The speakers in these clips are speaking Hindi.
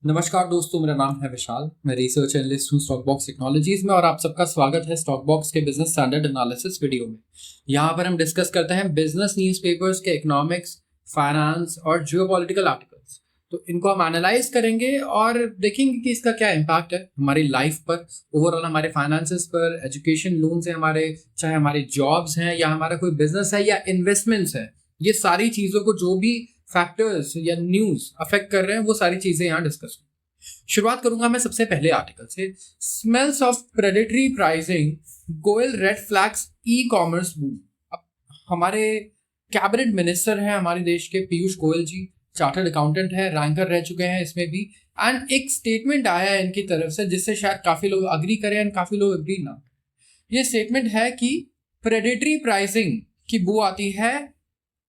नमस्कार दोस्तों, मेरा नाम है विशाल। मैं रिसर्च एनालिस्ट हूँ स्टॉक बॉक्स टेक्नोलॉजीज में और आप सबका स्वागत है स्टॉक बॉक्स के बिजनेस स्टैंडर्ड एनालिसिस वीडियो में। यहाँ पर हम डिस्कस करते हैं बिजनेस न्यूज़पेपर्स के इकोनॉमिक्स, फाइनेंस और जियोपॉलिटिकल आर्टिकल्स। तो इनको हम एनालाइज करेंगे और देखेंगे कि इसका क्या इम्पैक्ट है हमारी लाइफ पर, ओवरऑल हमारे फाइनेंसेस पर, एजुकेशन लोन्स हैं हमारे, चाहे हमारे जॉब्स हैं या हमारा कोई बिजनेस है या इन्वेस्टमेंट्स है। ये सारी चीज़ों को जो भी फैक्टर्स या न्यूज अफेक्ट कर रहे हैं वो सारी चीजें यहाँ डिस्कस होंगी। शुरुआत करूंगा मैं सबसे पहले आर्टिकल से। Smells of predatory pricing, Goyal red flags e commerce boom. अब हमारे कैबिनेट मिनिस्टर हैं हमारे देश के पीयूष गोयल जी, चार्टर्ड अकाउंटेंट है, रैंकर रह चुके हैं इसमें भी। एंड एक स्टेटमेंट आया है इनकी तरफ से जिससे शायद काफी लोग अग्री करें एंड काफी लोग अग्री ना करें। ये स्टेटमेंट है कि प्रेडेटरी प्राइसिंग की बू आती है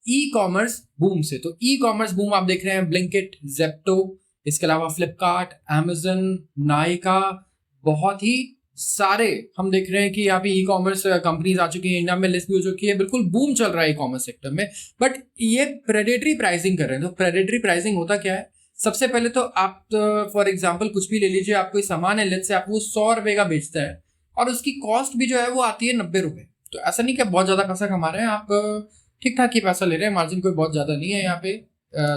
ई कॉमर्स बूम से। तो ई कॉमर्स बूम आप देख रहे हैं ब्लिंकिट, जेप्टो, इसके अलावा फ्लिपकार्ट, अमेजन, नायका, बहुत ही सारे हम देख रहे हैं कि यहाँ पे ई कॉमर्स कंपनीज आ चुकी हैं, इंडिया में लिस्ट भी हो चुकी है, बिल्कुल बूम चल रहा है ई कॉमर्स सेक्टर में। बट ये प्रेडेटरी प्राइसिंग कर रहे हैं। तो प्रेडेटरी प्राइसिंग होता क्या है? सबसे पहले तो आप फॉर एग्जाम्पल कुछ भी ले लीजिए, आप कोई सामान है, लेट से आपको 100 रुपए का बेचता है और उसकी कॉस्ट भी जो है वो आती है 90 रुपए। तो ऐसा नहीं कि बहुत ज्यादा पैसा कमा रहे हैं आप, ठीक ठाक ही पैसा ले रहे हैं, मार्जिन कोई बहुत ज्यादा नहीं है यहाँ पे।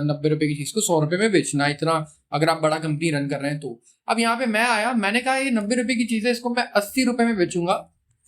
90 रुपए की चीज को 100 रुपए में बेचना, इतना अगर आप बड़ा कंपनी रन कर रहे हैं तो। अब यहाँ पे मैं आया, मैंने कहा ये 90 रुपए की चीज है, इसको मैं 80 रुपए में बेचूंगा,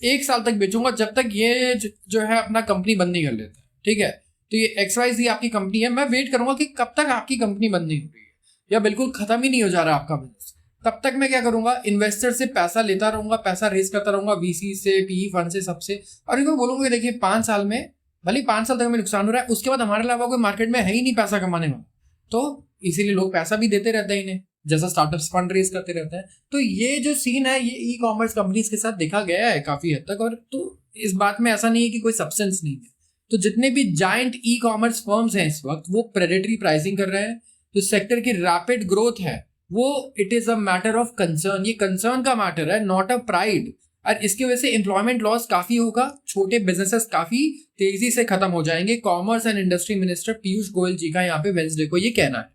1 साल तक बेचूंगा, जब तक ये जो है अपना कंपनी बंद नहीं कर लेता है। ठीक है, तो ये XYZ आपकी कंपनी है, मैं वेट करूंगा कि कब तक आपकी कंपनी बंद नहीं हो रही है या बिल्कुल खत्म ही नहीं हो जा रहा आपका बिजनेस। तब तक मैं क्या करूंगा, इन्वेस्टर से पैसा लेता रहूंगा, पैसा रेज करता रहूंगा, VC से, PE फंड से, सबसे, और इनको बोलूंगा देखिए 5 साल में, भले 5 साल तक हमें नुकसान हो रहा है, उसके बाद हमारे अलावा कोई मार्केट में है ही नहीं पैसा कमाने वाला। तो इसीलिए लोग पैसा भी देते रहते हैं इन्हें, जैसा स्टार्टअप्स फंड रेज करते रहते हैं। तो ये जो सीन है ये ई कॉमर्स कंपनीज के साथ देखा गया है काफी हद तक। और तो इस बात में ऐसा नहीं है कि कोई सब्सटेंस नहीं है। तो जितने भी जायंट ई कॉमर्स फर्म्स हैं इस वक्त वो प्रेडेटरी प्राइसिंग कर रहे हैं। जो सेक्टर की रैपिड ग्रोथ है वो it is a matter of concern, ये कंसर्न का मैटर है, नॉट अ प्राइड। और इसकी वजह से एम्प्लॉयमेंट लॉस काफी होगा, छोटे बिजनेसेस काफी तेजी से खत्म हो जाएंगे। Commerce and industry minister Piyush Goyal ji का यहाँ पे वेंसडे को ये कहना है।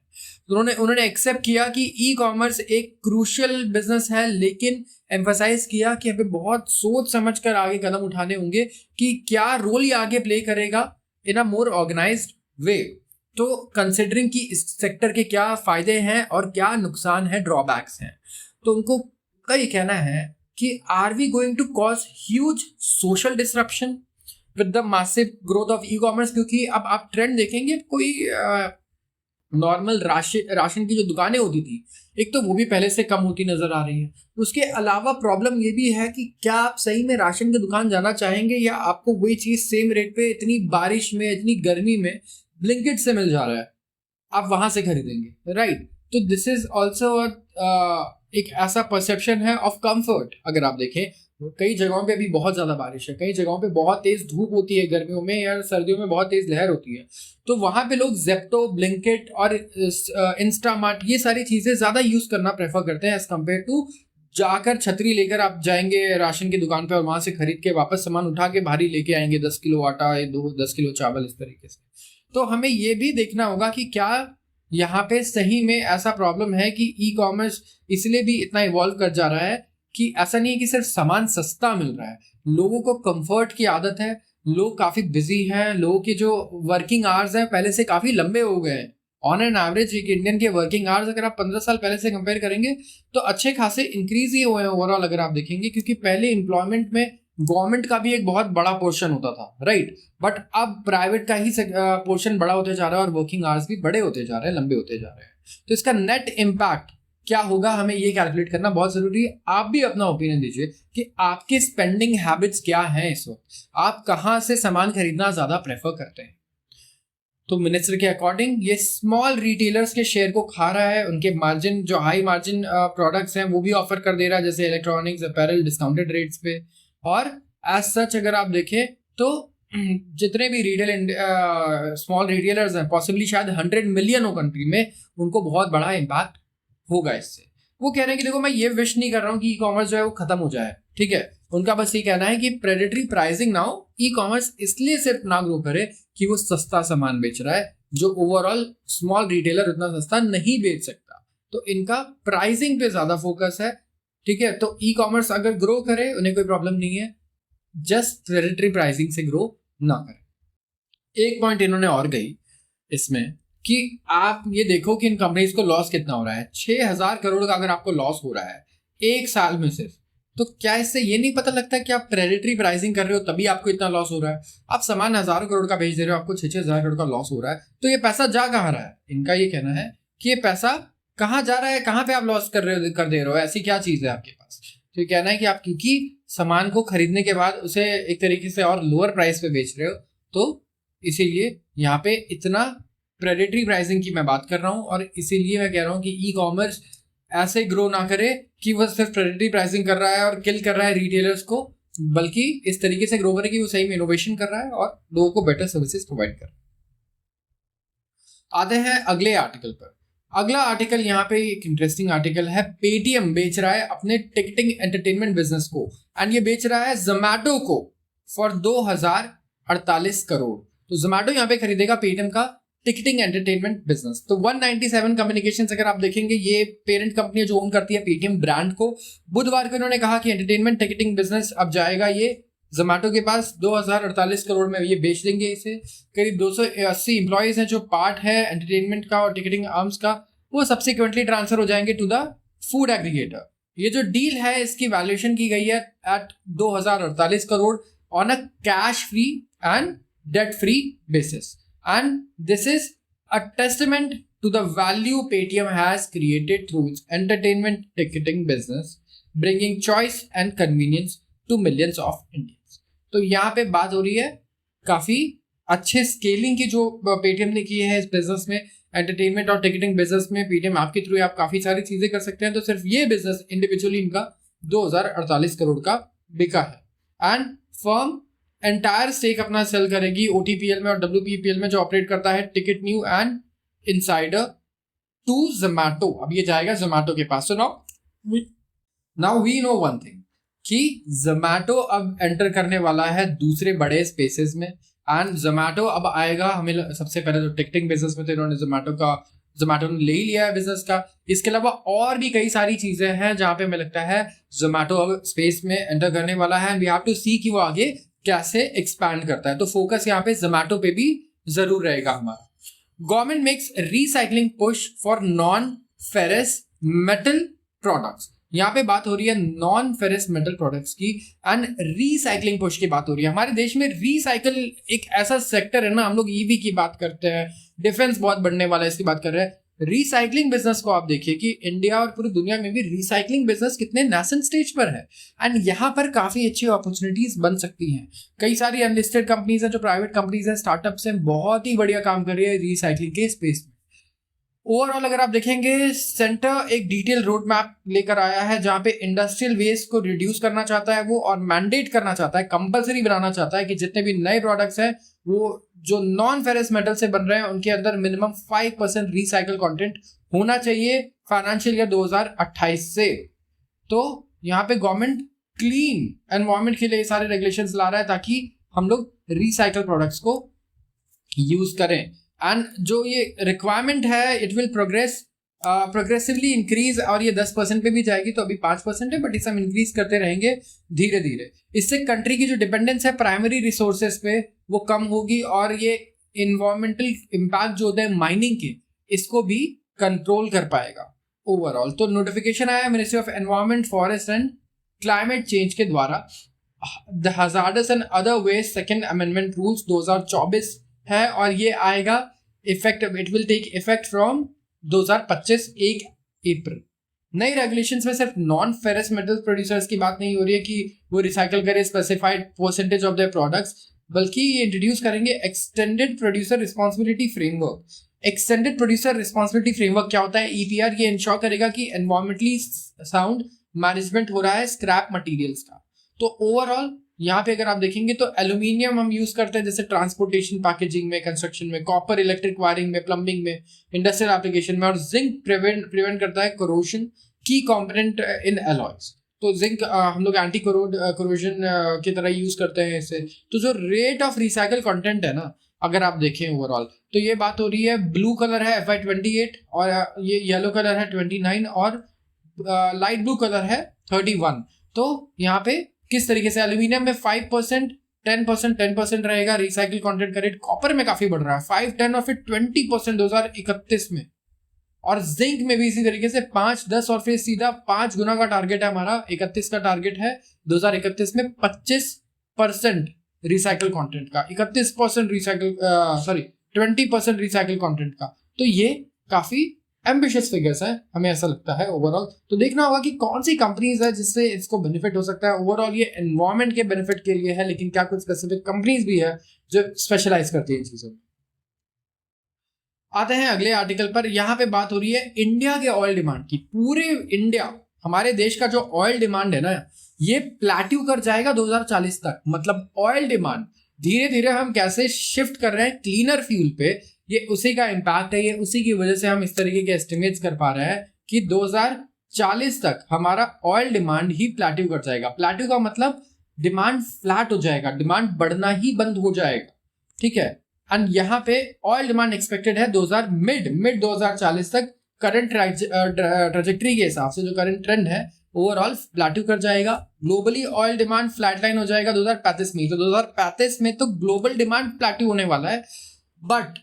तो उन्होंने एक्सेप्ट किया कि ई कॉमर्स एक क्रूशियल बिजनेस है, लेकिन एम्फसाइज किया कि हमें बहुत सोच समझ कर आगे कदम उठाने होंगे कि क्या रोल ये आगे प्ले करेगा इन अ मोर ऑर्गेनाइज्ड वे। तो कंसिडरिंग कि इस सेक्टर के क्या फायदे हैं और क्या नुकसान है, ड्रॉबैक्स हैं, तो उनको का ये कहना है कि are we going to cause huge social disruption with the massive growth of e commerce. क्योंकि अब आप ट्रेंड देखेंगे, कोई नॉर्मल राशन की जो दुकानें होती थी, एक तो वो भी पहले से कम होती नजर आ रही है। उसके अलावा प्रॉब्लम ये भी है कि क्या आप सही में राशन की दुकान जाना चाहेंगे या आपको वही चीज सेम रेट पे इतनी बारिश में, इतनी गर्मी में ब्लिंकिट से मिल जा रहा है, आप वहां से खरीदेंगे, राइट? तो दिस इज ऑल्सो एक ऐसा परसेप्शन है ऑफ कंफर्ट। अगर आप देखें कई जगहों पे अभी बहुत ज्यादा बारिश है, कई जगहों पे बहुत तेज धूप होती है गर्मियों में या सर्दियों में बहुत तेज लहर होती है, तो वहां पे लोग जेप्टो, ब्लिंकिट और इंस्टामार्ट ये सारी चीजें ज्यादा यूज करना प्रेफर करते हैं एज कम्पेयर टू जाकर छतरी लेकर आप जाएंगे राशन की दुकान पे और वहां से खरीद के वापस सामान उठा के भारी लेके आएंगे, 10 किलो आटा या 10 किलो चावल, इस तरीके से। तो हमें ये भी देखना होगा कि क्या यहाँ पे सही में ऐसा प्रॉब्लम है कि ई कॉमर्स इसलिए भी इतना इवॉल्व कर जा रहा है कि ऐसा नहीं है कि सिर्फ सामान सस्ता मिल रहा है, लोगों को कंफर्ट की आदत है, लोग काफी बिजी हैं, लोगों के जो वर्किंग आवर्स हैं पहले से काफी लंबे हो गए हैं। ऑन एन एवरेज एक इंडियन के वर्किंग आवर्स अगर आप 15 साल पहले से कंपेयर करेंगे तो अच्छे खासे इंक्रीज ही हुए हैं ओवरऑल अगर आप देखेंगे। क्योंकि पहले एम्प्लॉयमेंट में गवर्नमेंट का भी एक बहुत बड़ा पोर्शन होता था, राइट? बट अब प्राइवेट का ही पोर्शन बड़ा होते जा रहा है और वर्किंग आवर्स भी बड़े होते जा रहे हैं, लंबे होते जा रहे हैं। तो इसका नेट इम्पैक्ट क्या होगा हमें ये कैलकुलेट करना बहुत जरूरी है। आप भी अपना ओपिनियन दीजिए कि आपके स्पेंडिंग हैबिट्स क्या हैं इस वक्त, आप कहां से सामान खरीदना ज्यादा प्रेफर करते हैं। तो मिनिस्टर के अकॉर्डिंग ये स्मॉल रिटेलर्स के शेयर को खा रहा है, उनके मार्जिन जो हाई मार्जिन प्रोडक्ट्स हैं वो भी ऑफर कर दे रहा है, जैसे इलेक्ट्रॉनिक्स, अपैरल, डिस्काउंटेड रेट्स पे। और एज सच अगर आप देखें तो जितने भी स्मॉल रिटेलर्स हैं, पॉसिबली शायद 100 मिलियन हो कंट्री में, उनको बहुत बड़ा इम्पैक्ट होगा इससे। वो कह रहे हैं कि देखो मैं ये विश नहीं कर रहा हूँ कि ई कॉमर्स जो है वो खत्म हो जाए, ठीक है? उनका बस ये कहना है कि प्रेडेटरी प्राइसिंग ना हो, ई कॉमर्स इसलिए सिर्फ ना ग्रो करे कि वो सस्ता सामान बेच रहा है, जो ओवरऑल स्मॉल रिटेलर उतना सस्ता नहीं बेच सकता। तो इनका प्राइसिंग पे ज़्यादा फोकस है, ठीक है। तो ई कॉमर्स अगर ग्रो करे उन्हें कोई प्रॉब्लम नहीं है, जस्ट प्रेडेटरी प्राइसिंग से ग्रो ना करे। एक पॉइंट इन्होंने और कही इसमें कि आप ये देखो कि इन कंपनीज को लॉस कितना हो रहा है। 6,000 करोड़ का अगर आपको लॉस हो रहा है एक साल में सिर्फ, तो क्या इससे ये नहीं पता लगता कि आप प्रेडेटरी प्राइसिंग कर रहे हो तभी आपको इतना लॉस हो रहा है? आप सामान हजारों करोड़ का बेच दे रहे हो, आपको 6,000 करोड़ का लॉस हो रहा है, तो ये पैसा जा कहाँ रहा है? इनका ये कहना है कि ये पैसा कहाँ जा रहा है, कहाँ पे आप लॉस कर दे रहे हो, ऐसी क्या चीज है आपके पास? तो ये कहना है कि आप क्योंकि सामान को खरीदने के बाद उसे एक तरीके से और लोअर प्राइस पे बेच रहे हो, तो इसीलिए यहाँ पे इतना प्रेडेटरी प्राइसिंग की मैं बात कर रहा हूँ। और इसीलिए मैं कह रहा हूँ कि ई कॉमर्स ऐसे ग्रो ना करे कि वह सिर्फ प्रेडेटरी प्राइसिंग कर रहा है और किल कर रहा है रिटेलर्स को, बल्कि इस तरीके से ग्रो करे कि वो सही में इनोवेशन कर रहा है और लोगों को बेटर सर्विसेज प्रोवाइड कर रहा है। आते हैं अगले आर्टिकल पर। अगला आर्टिकल यहाँ पे एक इंटरेस्टिंग आर्टिकल है। पेटीएम बेच रहा है अपने टिकटिंग एंटरटेनमेंट बिजनेस को, एंड ये बेच रहा है जोमैटो को फॉर 2,048 करोड़। तो जोमैटो यहाँ पे खरीदेगा पेटीएम का टिकटिंग एंटरटेनमेंट बिजनेस। तो 197 कम्युनिकेशंस अगर आप देखेंगे, ये पेरेंट कंपनी जो ओन करती है पेटीएम ब्रांड को, बुधवार को इन्होंने कहा कि एंटरटेनमेंट टिकटिंग बिजनेस अब जाएगा ये जोमैटो के पास, 2,048 करोड़ में ये बेच देंगे इसे। करीब 280 एम्प्लॉयज हैं जो पार्ट है एंटरटेनमेंट का और टिकटिंग आर्म्स का, वो सब्सिक्वेंटली ट्रांसफर हो जाएंगे टू द फूड एग्रीगेटर। ये जो डील है इसकी वैल्यूएशन की गई है at 2,048 crore on a cash free and debt free basis, and this is a testament to the value Paytm has created through its entertainment ticketing business, bringing choice and convenience to millions of Indians। तो यहाँ पे बात हो रही है काफी अच्छे स्केलिंग की जो पेटीएम ने की है इस बिजनेस में, एंटरटेनमेंट और टिकटिंग बिजनेस में। पेटीएम ऐप के थ्रू आप काफी सारी चीजें कर सकते हैं, तो सिर्फ ये बिजनेस इंडिविजुअली इनका 2,048 करोड़ का बिका है। एंड फर्म एंटायर स्टेक अपना सेल करेगी ओटीपीएल में और डब्ल्यूपीपीएल में जो ऑपरेट करता है ticket new and insider to Zomato. अब ये जाएगा जोमैटो के पास। So now we know one thing कि जोमैटो अब एंटर करने वाला है दूसरे बड़े स्पेसेस में, एंड जोमैटो अब आएगा हमें सबसे पहले तो टिकटिंग बिजनेस में, तो इन्होंने जोमैटो ने ले ही लिया है बिजनेस का। इसके अलावा और भी कई सारी चीजें हैं जहां पे हमें लगता है जोमैटो अब स्पेस में एंटर करने वाला है, एंड वी हैव टू सी कि वो आगे कैसे एक्सपैंड करता है। तो फोकस यहाँ पे जोमैटो पे भी जरूर रहेगा हमारा। Government makes recycling push for non ferrous metal products. यहाँ पे बात हो रही है नॉन फेरस मेटल प्रोडक्ट्स की एंड रीसाइक्लिंग पुश की बात हो रही है। हमारे देश में रीसाइकल एक ऐसा सेक्टर है ना, हम लोग ईवी की बात करते हैं, डिफेंस बहुत बढ़ने वाला है इसकी बात कर रहे हैं। रिसाइकलिंग बिजनेस को आप देखिए कि इंडिया और पूरी दुनिया में भी रिसाइकलिंग बिजनेस कितने नेसेंट स्टेज पर है, एंड यहाँ पर काफी अच्छी अपॉर्चुनिटीज बन सकती हैं। कई सारी अनलिस्टेड कंपनीज हैं, जो प्राइवेट कंपनीज हैं, स्टार्टअप्स हैं, बहुत ही बढ़िया काम कर रही है रिसाइकलिंग के स्पेस में। ओवरऑल अगर आप देखेंगे, सेंटर एक डिटेल रोड मैप लेकर आया है जहां पे इंडस्ट्रियल वेस्ट को रिड्यूस करना चाहता है वो, और मैंडेट करना चाहता है, कंपलसरी बनाना चाहता है कि जितने भी नए प्रोडक्ट्स हैं वो जो नॉन फेरस मेटल से बन रहे हैं उनके अंदर मिनिमम 5% रिसाइकल कंटेंट होना चाहिए फाइनेंशियल ईयर 2028 से। तो यहाँ पे गवर्नमेंट क्लीन एनवायरमेंट के लिए सारे रेगुलेशंस ला रहा है ताकि हम लोग रिसाइकल प्रोडक्ट्स को यूज करें। एंड जो ये रिक्वायरमेंट है इट विल प्रोग्रेसिवली इंक्रीज, और ये 10% पे भी जाएगी, तो अभी 5% है, बट इसे हम इंक्रीज करते रहेंगे धीरे धीरे। इससे कंट्री की जो डिपेंडेंस है प्राइमरी रिसोर्सेज पे वो कम होगी, और ये इन्वायरमेंटल इम्पैक्ट जो होता है माइनिंग के, इसको भी कंट्रोल कर पाएगा ओवरऑल। तो नोटिफिकेशन आया ministry of environment, forest and climate change के द्वारा the hazardous and other waste second amendment rules 2024 है, और ये आएगा effect, it will take effect from 2025 1 April. नई रेगुलेशंस में सिर्फ नॉन फेरस मेटल प्रोड्यूसर्स की बात नहीं हो रही है कि वो रिसाइकल करें specified percentage of their products, बल्कि ये इंट्रोड्यूस करेंगे extended producer responsibility framework. Extended producer responsibility framework क्या होता है? ईपीआर ये इंश्योर करेगा कि एनवायरमेंटली साउंड मैनेजमेंट हो रहा है स्क्रैप मटेरियल्स का। तो ओवरऑल यहाँ पे अगर आप देखेंगे तो एल्यूमिनियम हम यूज करते हैं जैसे ट्रांसपोर्टेशन, पैकेजिंग में, कंस्ट्रक्शन में, कॉपर इलेक्ट्रिक वायरिंग में, प्लम्बिंग में, इंडस्ट्रियल एप्लीकेशन में, और जिंक प्रिवेंट करता है कोरोजन की कंपोनेंट इन एलॉयज। तो जिंक हम लोग एंटी कोरोजन की तरह यूज करते हैं इसे। तो जो रेट ऑफ रिसाइकल कंटेंट है ना, अगर आप देखें ओवरऑल। तो ये बात हो रही है, ब्लू कलर है FY28 और ये येलो कलर है 29 और लाइट ब्लू कलर है 31। तो यहाँ पे किस तरीके से एल्यूमिनियम में 5%, 10% रहेगा रिसाइकिल कंटेंट का रेट। कॉपर में काफी बढ़ रहा है 5, 10 और फिर 20% 2031 में। और जिंक में भी इसी तरीके से 5, 10 और फिर सीधा 5 गुना का टारगेट है हमारा। 31 का टारगेट है 2031 में 25% रिसाइकल कंटेंट का, 31% रिसाइकल 20% रिसाइकल कंटेंट का। तो ये काफी एम्बिशियस फिगर्स है, हमें ऐसा लगता है ओवरऑल। तो देखना होगा कि कौन सी कंपनीज है जिससे इसको बेनिफिट हो सकता है। ओवरऑल ये एनवायरमेंट के बेनिफिट के लिए है, लेकिन क्या कुछ स्पेसिफिक कंपनीज भी है जो स्पेशलाइज करती है इन चीजों में। आते हैं अगले आर्टिकल पर। यहाँ पे बात हो रही है इंडिया के ऑयल डिमांड की। पूरे इंडिया, हमारे देश का जो ऑयल डिमांड है ना, ये प्लेट्यू कर जाएगा 2040 तक। मतलब ऑयल डिमांड धीरे धीरे हम कैसे शिफ्ट कर रहे हैं क्लीनर फ्यूल पे, ये उसी का इम्पैक्ट है। ये उसी की वजह से हम इस तरीके के एस्टिमेट्स कर पा रहे हैं कि 2040 तक हमारा ऑयल डिमांड ही प्लेट्यू कर जाएगा। प्लेट्यू का मतलब डिमांड फ्लैट हो जाएगा, डिमांड बढ़ना ही बंद हो जाएगा, ठीक है। एंड यहाँ पे ऑयल डिमांड एक्सपेक्टेड है मिड 2040 तक करंट ट्रेजेक्टरी के हिसाब से, जो करंट ट्रेंड है ओवरऑल प्लेट्यू कर जाएगा। ग्लोबली ऑयल डिमांड फ्लैटलाइन हो जाएगा 2035 में। तो 2035 में तो ग्लोबल डिमांड प्लेट्यू होने वाला है, बट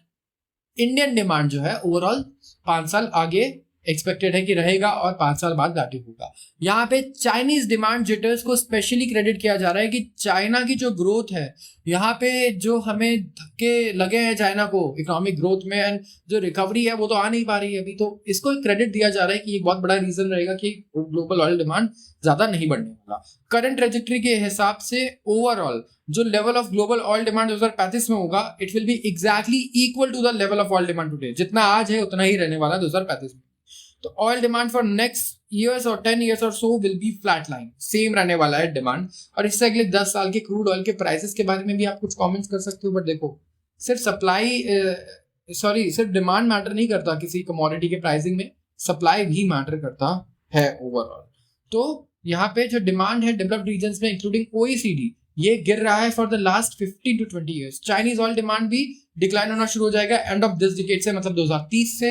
इंडियन डिमांड जो है ओवरऑल 5 साल आगे एक्सपेक्टेड है कि रहेगा और 5 साल बाद प्लेट्यू होगा। यहाँ पे चाइनीज डिमांड जिटर्स को स्पेशली क्रेडिट किया जा रहा है कि चाइना की जो ग्रोथ है, यहाँ पे जो हमें धक्के लगे हैं चाइना को इकोनॉमिक ग्रोथ में, एंड जो रिकवरी है वो तो आ नहीं पा रही है अभी, तो इसको क्रेडिट दिया जा रहा है कि एक बहुत बड़ा रीजन रहेगा कि ग्लोबल ऑयल डिमांड ज्यादा नहीं बढ़ने वाला। करंट ट्रेजेक्टरी के हिसाब से ओवरऑल जो level of global oil demand 2035 में होगा, it will be exactly equal to the level of oil demand today. जितना आज है उतना ही रहने वाला 2035 में। तो oil demand for next years और 10 ईयर्स और so will be flat line, same रहने वाला है डिमांड। और इससे अगले 10 साल के क्रूड ऑयल के प्राइसेस के बारे में भी आप कुछ कमेंट्स कर सकते हो। बट देखो, सिर्फ डिमांड मैटर नहीं करता किसी कमोडिटी के प्राइसिंग में, सप्लाई भी मैटर करता है ओवरऑल। तो यहाँ पे जो डिमांड है डेवलप्ड रीजन्स में इंक्लूडिंग OECD, ये गिर रहा है for the last 15 to 20 years. Chinese oil demand भी डिक्लाइन होना शुरू हो जाएगा एंड ऑफ दिस डिकेड से, मतलब 2030 से।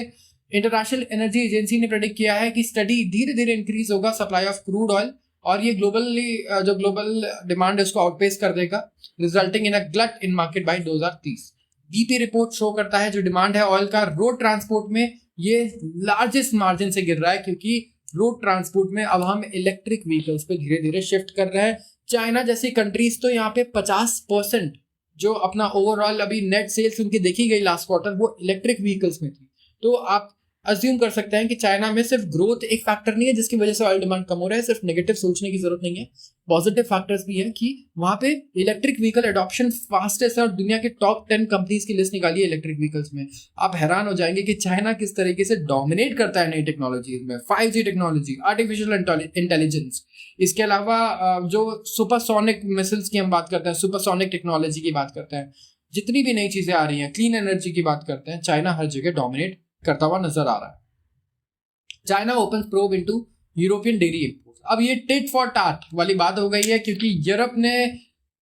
इंटरनेशनल एनर्जी एजेंसी ने प्रेडिक्ट किया है कि स्टडी धीरे धीरे इंक्रीज होगा सप्लाई ऑफ क्रूड ऑयल, और ये ग्लोबल डिमांड है उसको आउटपेस कर देगा, resulting in a glut in market by 2030। BP report show करता है जो डिमांड है ऑयल का रोड ट्रांसपोर्ट में, ये लार्जेस्ट मार्जिन से गिर रहा है, क्योंकि रोड ट्रांसपोर्ट में अब हम इलेक्ट्रिक व्हीकल्स पे धीरे धीरे शिफ्ट कर रहे हैं। चाइना जैसी कंट्रीज तो यहाँ पे 50% जो अपना ओवरऑल अभी नेट सेल्स उनकी देखी गई लास्ट क्वार्टर, वो इलेक्ट्रिक व्हीकल्स में थी। तो आप अज्यूम कर सकते हैं कि चाइना में सिर्फ ग्रोथ एक फैक्टर नहीं है जिसकी वजह से ऑयल डिमांड कम हो रहा है। सिर्फ नेगेटिव सोचने की जरूरत नहीं है, पॉजिटिव फैक्टर्स भी है कि वहां पे इलेक्ट्रिक व्हीकल एडॉप्शन फास्टेस्ट है, और दुनिया के टॉप 10 कंपनीज की लिस्ट निकाली है इलेक्ट्रिक व्हीकल्स में। आप हैरान हो जाएंगे कि चाइना किस तरीके से डोमिनेट करता है नई टेक्नोलॉजीज में। 5G टेक्नोलॉजी, आर्टिफिशियल इंटेलिजेंस, इसके अलावा जो सुपरसोनिक मिसाइल्स की हम बात करते हैं, सुपरसोनिक टेक्नोलॉजी की बात करते हैं, जितनी भी नई चीजें आ रही हैं, क्लीन एनर्जी की बात करते हैं, चाइना हर जगह डोमिनेट करता हुआ नजर आ रहा है। China open probe into European dairy imports. अब ये टिट फॉर टाट वाली बात हो गई है, क्योंकि यूरोप ने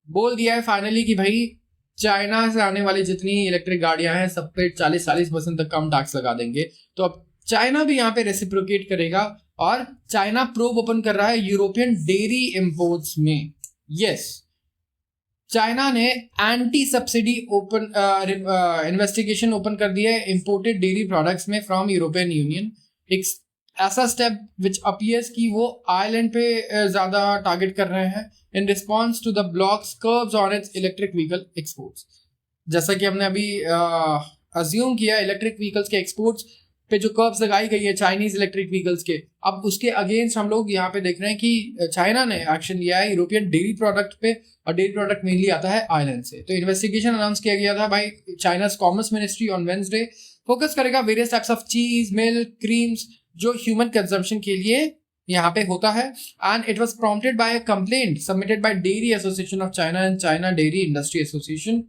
बोल दिया है फाइनली कि भाई चाइना से आने वाली जितनी इलेक्ट्रिक गाड़ियां हैं सब पे 40% तक कम टैक्स लगा देंगे। तो अब चाइना भी यहाँ पे रेसिप्रोकेट करेगा, और चाइना प्रोब ओपन कर रहा है यूरोपियन डेयरी इंपोर्ट्स में। यस, चाइना ने anti subsidy open investigation open कर दिया है इंपोर्टेड डेयरी प्रोडक्ट्स में फ्रॉम यूरोपियन यूनियन। एक ऐसा स्टेप विच अपीयर्स कि वो आयरलैंड पे ज्यादा टारगेट कर रहे हैं in response to the bloc's curbs on its electric vehicle exports. जैसा कि हमने अभी अज्यूम किया, इलेक्ट्रिक व्हीकल्स के एक्सपोर्ट्स पे जो कर्व्स लगाई गई है चाइनीज इलेक्ट्रिक व्हीकल्स के, अब उसके अगेंस्ट हम लोग यहाँ पे देख रहे हैं कि चाइना ने एक्शन लिया है यूरोपियन डेयरी प्रोडक्ट पे, और डेयरी प्रोडक्ट मेनली आता है आयरलैंड से। तो इन्वेस्टिगेशन अनाउंस किया गया था by China's commerce ministry on Wednesday. Focus करेगा various types of cheese, milk, creams जो ह्यूमन कंजम्पशन के लिए यहाँ पे होता है। And it was prompted by a complaint submitted by dairy association of China and China dairy industry association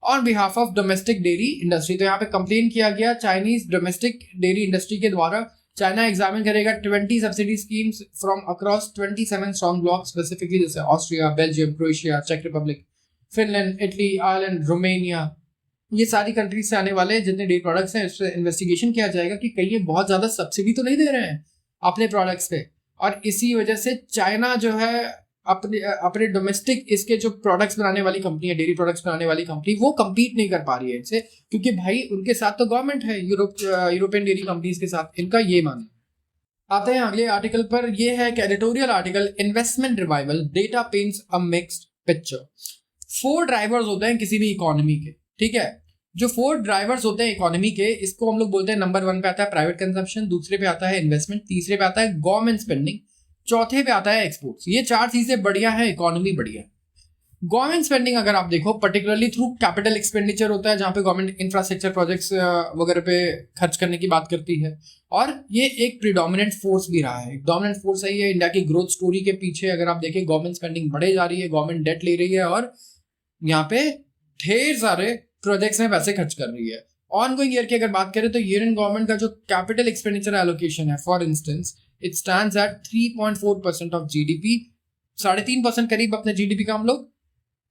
on behalf of domestic dairy industry. तो यहाँ पे कंप्लेन किया गया चाइनीज डोमेस्टिक डेयरी इंडस्ट्री के द्वारा। चाइना एग्जामिन करेगा 20 subsidy schemes from across 27 strong bloc, specifically जैसे ऑस्ट्रिया, बेल्जियम, क्रोएशिया, चेक Republic, Finland, Italy, Ireland, Romania, ये सारी कंट्रीज से आने वाले जितने डेयरी प्रोडक्ट्स हैं, इस पर इन्वेस्टिगेशन किया जाएगा कि कहीं ये बहुत ज़्यादा सब्सिडी तो नहीं दे रहे हैं अपने प्रोडक्ट्स पे, और इसी वजह से चाइना जो है अपने अपने डोमेस्टिक इसके जो प्रोडक्ट्स बनाने वाली कंपनी है, डेयरी प्रोडक्ट्स बनाने वाली कंपनी, वो कम्पीट नहीं कर पा रही है इनसे, क्योंकि भाई उनके साथ तो गवर्नमेंट है, यूरोपियन डेयरी कंपनीज के साथ, इनका ये मानना। आते हैं अगले आर्टिकल पर। ये है editorial article, investment revival, data paints a mixed picture. 4 drivers होते हैं किसी भी इकोनॉमी के, ठीक है। जो 4 ड्राइवर्स होते हैं इकोनॉमी के, इसको हम लोग बोलते हैं, नंबर 1 पे आता है प्राइवेट कंजम्पशन, दूसरे पे आता है इन्वेस्टमेंट, तीसरे पे आता है गवर्नमेंट स्पेंडिंग, चौथे पे आता है एक्सपोर्ट्स। ये 4 चीजें बढ़िया है, इकोनॉमी बढ़िया है। गवर्नमेंट स्पेंडिंग अगर आप देखो, पर्टिकुलरली थ्रू कैपिटल एक्सपेंडिचर होता है, जहां पे गवर्नमेंट इंफ्रास्ट्रक्चर प्रोजेक्ट्स वगैरह पे खर्च करने की बात करती है, और ये एक प्रीडोमिनेंट फोर्स भी रहा है, डोमिनेंट फोर्स है ये इंडिया की ग्रोथ स्टोरी के पीछे। अगर आप देखें, गवर्नमेंट स्पेंडिंग बढ़े जा रही है, गवर्नमेंट डेट ले रही है, और यहाँ पे ढेर सारे प्रोजेक्ट्स में पैसे खर्च कर रही है। ऑनगोइंग ईयर की अगर बात करें तो यूनियन गवर्नमेंट का जो कैपिटल एक्सपेंडिचर एलोकेशन है, for instance it stands eight 3.4% of GDP. 3.5% करीब अपने जीडीपी का हम लोग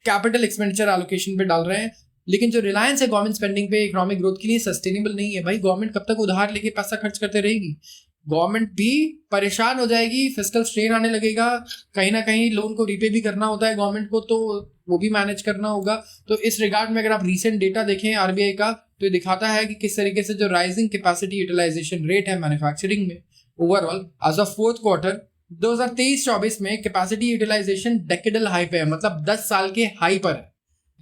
कैपिटल एक्सपेंडिचर एलोकेशन पे डाल रहे हैं। लेकिन जो रिलायंस है गवर्नमेंट स्पेंडिंग पे इकोनॉमिक ग्रोथ के लिए, सस्टेनेबल नहीं है भाई। गवर्नमेंट कब तक उधार लेके पैसा खर्च करते रहेगी? गवर्नमेंट भी परेशान हो जाएगी, फिस्कल स्ट्रेन आने लगेगा, कहीं ना कहीं लोन को रीपे भी करना होता है गवर्नमेंट को, तो वो भी मैनेज करना होगा। तो इस रिगार्ड में अगर आप रीसेंट डेटा देखें आरबीआई का, तो ये दिखाता है कि किस तरीके से जो राइजिंग कैपेसिटी यूटिलाइजेशन रेट है मैन्युफैक्चरिंग में overall as of fourth quarter 2023-24 में कैपेसिटी यूटिलाइजेशन डेकेडल हाई पे है, मतलब 10 साल के हाई पर है,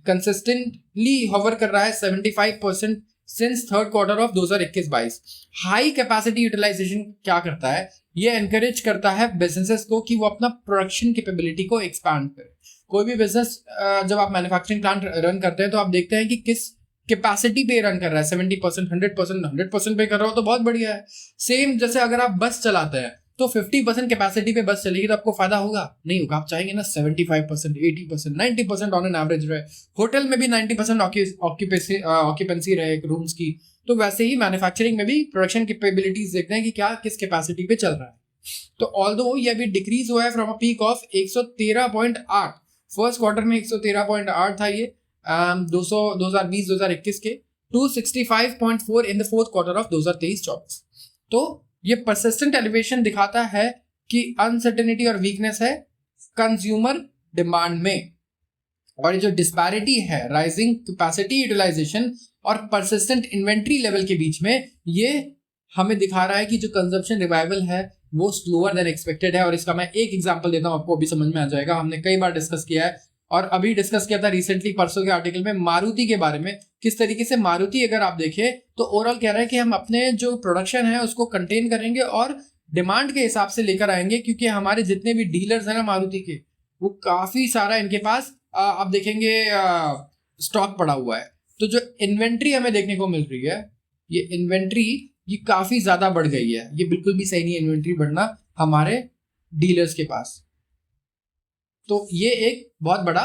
कंसिस्टेंटली हॉवर कर रहा है 75% since third quarter of 2021-22। High capacity utilisation क्या करता है? ये एनकरेज करता है बिजनेसेस को कि वो अपना प्रोडक्शन कैपेबिलिटी को एक्सपैंड करे। कोई भी बिजनेस जब आप मैन्युफैक्चरिंग प्लांट रन करते हैं तो आप देखते हैं कि किस कैपेसिटी पे रन कर रहा है, 70%, 100% पे कर रहा हो तो बहुत बढ़िया है। सेम जैसे अगर आप बस चलाते हैं तो 50% कैपेसिटी पे बस चलेगी तो आपको फायदा होगा? नहीं होगा। आप चाहेंगे ना 75%, 80%, 90% ऑन एन एवरेज रहे, होटल में भी 90% ऑक्यूपेंसी रहे रूम्स की। तो वैसे ही मैन्युफैक्चरिंग में भी प्रोडक्शन कैपेबिलिटीज देखते हैं कि क्या किस कैपेसिटी पे चल रहा है। तो ऑल्दो ये अभी डिक्रीज हुआ है from a peak of 113.8, first quarter में 113.8 था ये 2020-2021 के, 265.4 in the fourth quarter of 2023-24। तो ये परसिस्टेंट एलिवेशन दिखाता है कि अनसर्टेनिटी और वीकनेस है कंज्यूमर डिमांड में, और जो डिस्पैरिटी है राइजिंग कैपेसिटी यूटिलाइजेशन और परसिस्टेंट इन्वेंट्री लेवल के बीच में, ये हमें दिखा रहा है कि जो कंजम्पशन रिवाइवल है वो स्लोअर देन एक्सपेक्टेड है। और इसका मैं एक एग्जांपल देता हूं, आपको अभी समझ में आ जाएगा। हमने कई बार डिस्कस किया है, और अभी डिस्कस किया था रिसेंटली परसों के आर्टिकल में मारुति के बारे में, किस तरीके से मारुति अगर आप देखें तो ओवरऑल कह रहा है कि हम अपने जो प्रोडक्शन है उसको कंटेन करेंगे और डिमांड के हिसाब से लेकर आएंगे, क्योंकि हमारे जितने भी डीलर्स हैं ना मारुति के, वो काफी सारा इनके पास आप देखेंगे स्टॉक पड़ा हुआ है। तो जो इन्वेंट्री हमें देखने को मिल रही है, ये इन्वेंट्री ये काफी ज्यादा बढ़ गई है। ये बिल्कुल भी सही नहीं है इन्वेंट्री बढ़ना हमारे डीलर्स के पास। तो ये एक बहुत बड़ा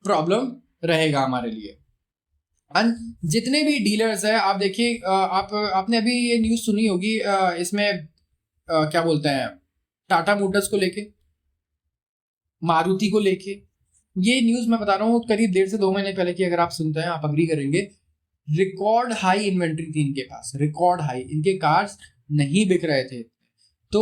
प्रॉब्लम रहेगा हमारे लिए। एंड जितने भी डीलर्स हैं, आप देखिए, आपने अभी ये न्यूज़ सुनी होगी, इसमें क्या बोलते हैं, टाटा मोटर्स को लेके, मारुति को लेके। ये न्यूज़ मैं बता रहा हूँ करीब 1.5 से 2 महीने पहले की, अगर आप सुनते हैं आप अग्री करेंगे। रिकॉर्ड हाई इन्वेंट्री थी इनके पास, रिकॉर्ड हाई, इनके कार्स नहीं बिक रहे थे। तो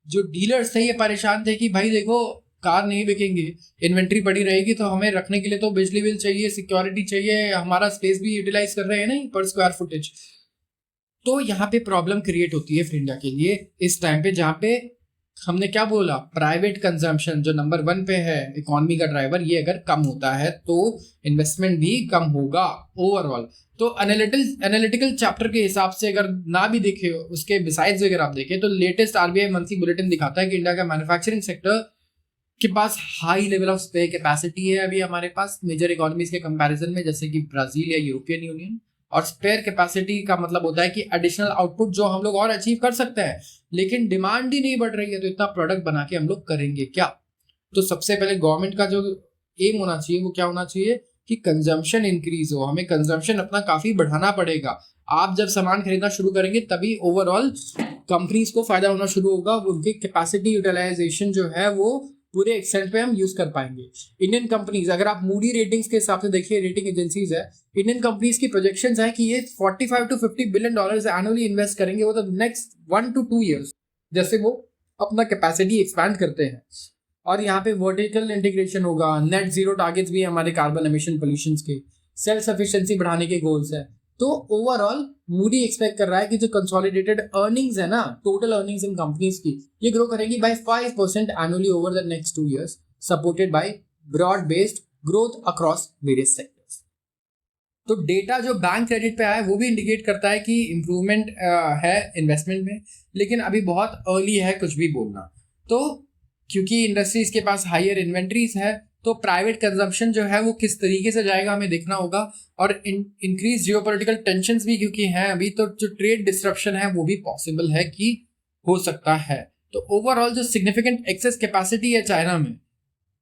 जो डीलर्स थे ये परेशान थे कि भाई देखो कार नहीं बिकेंगे, इन्वेंट्री पड़ी रहेगी, तो हमें रखने के लिए तो बिजली बिल चाहिए, सिक्योरिटी चाहिए, हमारा स्पेस भी यूटिलाइज कर रहे हैं नहीं पर स्क्वायर फुटेज। तो यहाँ पे प्रॉब्लम क्रिएट होती है फिर इंडिया के लिए इस टाइम पे, जहाँ पे हमने क्या बोला, प्राइवेट कंजम्पशन जो नंबर 1 पे है इकोनॉमी का ड्राइवर, ये अगर कम होता है तो इन्वेस्टमेंट भी कम होगा ओवरऑल। तो एनालिटिकल चैप्टर के हिसाब से अगर ना भी देखे उसके बिसाइड्स अगर आप देखें तो लेटेस्ट आरबीआई मंथली बुलेटिन दिखाता है कि इंडिया का मैन्युफैक्चरिंग सेक्टर के पास high level of spare capacity है अभी हमारे पास मेजर इकोनॉमीज के कंपैरिजन में, जैसे कि ब्राजील या यूरोपियन यूनियन। और स्पेयर कैपेसिटी का मतलब होता है कि एडिशनल आउटपुट जो हम लोग और अचीव कर सकते हैं, लेकिन डिमांड ही नहीं बढ़ रही है, तो इतना प्रोडक्ट बना के हम लोग करेंगे क्या? तो सबसे पहले गवर्नमेंट का जो एम होना चाहिए वो क्या होना चाहिए कि कंजम्पशन इंक्रीज हो, हमें कंजम्पशन अपना काफी बढ़ाना पड़ेगा। आप जब सामान खरीदना शुरू करेंगे तभी ओवरऑल कंपनीज को फायदा होना शुरू होगा, उनकी कैपेसिटी यूटिलाइजेशन जो है वो पूरे एक्सटेंट पे हम यूज कर पाएंगे। इंडियन कंपनीज, अगर आप मूडी रेटिंग्स के हिसाब से देखिए, रेटिंग एजेंसीज है, इंडियन कंपनीज की प्रोजेक्शंस है कि ये 45 to 50 billion dollars annually invest करेंगे वो तो नेक्स्ट 1 to 2 ईयर्स, जैसे वो अपना कैपेसिटी एक्सपैंड करते हैं। और यहाँ पे वर्टिकल इंटीग्रेशन होगा, नेट जीरो टारगेट्स भी है हमारे कार्बन एमिशन पोल्यूशन के, सेल्फ सफिशिएंसी बढ़ाने के गोल्स है। तो ओवरऑल मूडी एक्सपेक्ट कर रहा है कि जो कंसोलिडेटेड अर्निंग्स है ना, टोटल अर्निंग्स इन कंपनीज की, ये ग्रो करेंगी by 5% annually over the next 2 years, supported by broad based growth across various sectors. तो डेटा जो बैंक क्रेडिट पे आया है वो भी इंडिकेट करता है कि इंप्रूवमेंट है इन्वेस्टमेंट में, लेकिन अभी बहुत अर्ली है कुछ भी बोलना। तो क्योंकि इंडस्ट्रीज के पास हायर इन्वेंट्रीज है, तो प्राइवेट कंजम्पशन जो है वो किस तरीके से जाएगा हमें देखना होगा। और इंक्रीज जियोपॉलिटिकल टेंशंस भी क्योंकि हैं अभी, तो जो ट्रेड डिस्ट्रप्शन है वो भी पॉसिबल है कि हो सकता है। तो ओवरऑल जो सिग्निफिकेंट एक्सेस कैपेसिटी है चाइना में,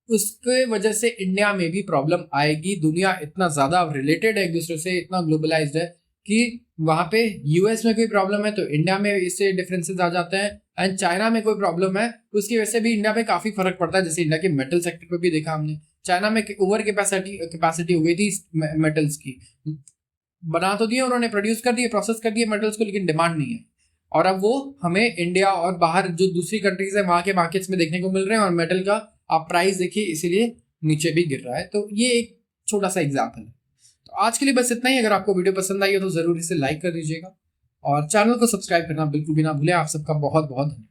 उसके वजह से इंडिया में भी प्रॉब्लम आएगी। दुनिया इतना ज्यादा रिलेटेड है एक दूसरे से, इतना ग्लोबलाइज्ड है कि वहां पे यूएस में कोई प्रॉब्लम है तो इंडिया में इससे डिफरेंसेस आ जाते हैं, एंड चाइना में कोई प्रॉब्लम है उसकी वजह से भी इंडिया में काफी फर्क पड़ता है। जैसे इंडिया के मेटल सेक्टर पे भी देखा हमने, चाइना में ओवर कैपेसिटी हो गई थी मेटल्स की, बना तो दिए उन्होंने, प्रोड्यूस कर दिए, प्रोसेस कर दिए मेटल्स को, लेकिन डिमांड नहीं है। और अब वो हमें इंडिया और बाहर जो दूसरी कंट्रीज है वहां के मार्केट्स में देखने को मिल रहे हैं, और मेटल का आप प्राइस देखिए इसीलिए नीचे भी गिर रहा है। तो ये एक छोटा सा एग्जाम्पल है। तो आज के लिए बस इतना ही। अगर आपको वीडियो पसंद आई हो तो जरूर इसे लाइक कर दीजिएगा और चैनल को सब्सक्राइब करना बिल्कुल भी ना भूलें। आप सबका बहुत बहुत धन्यवाद।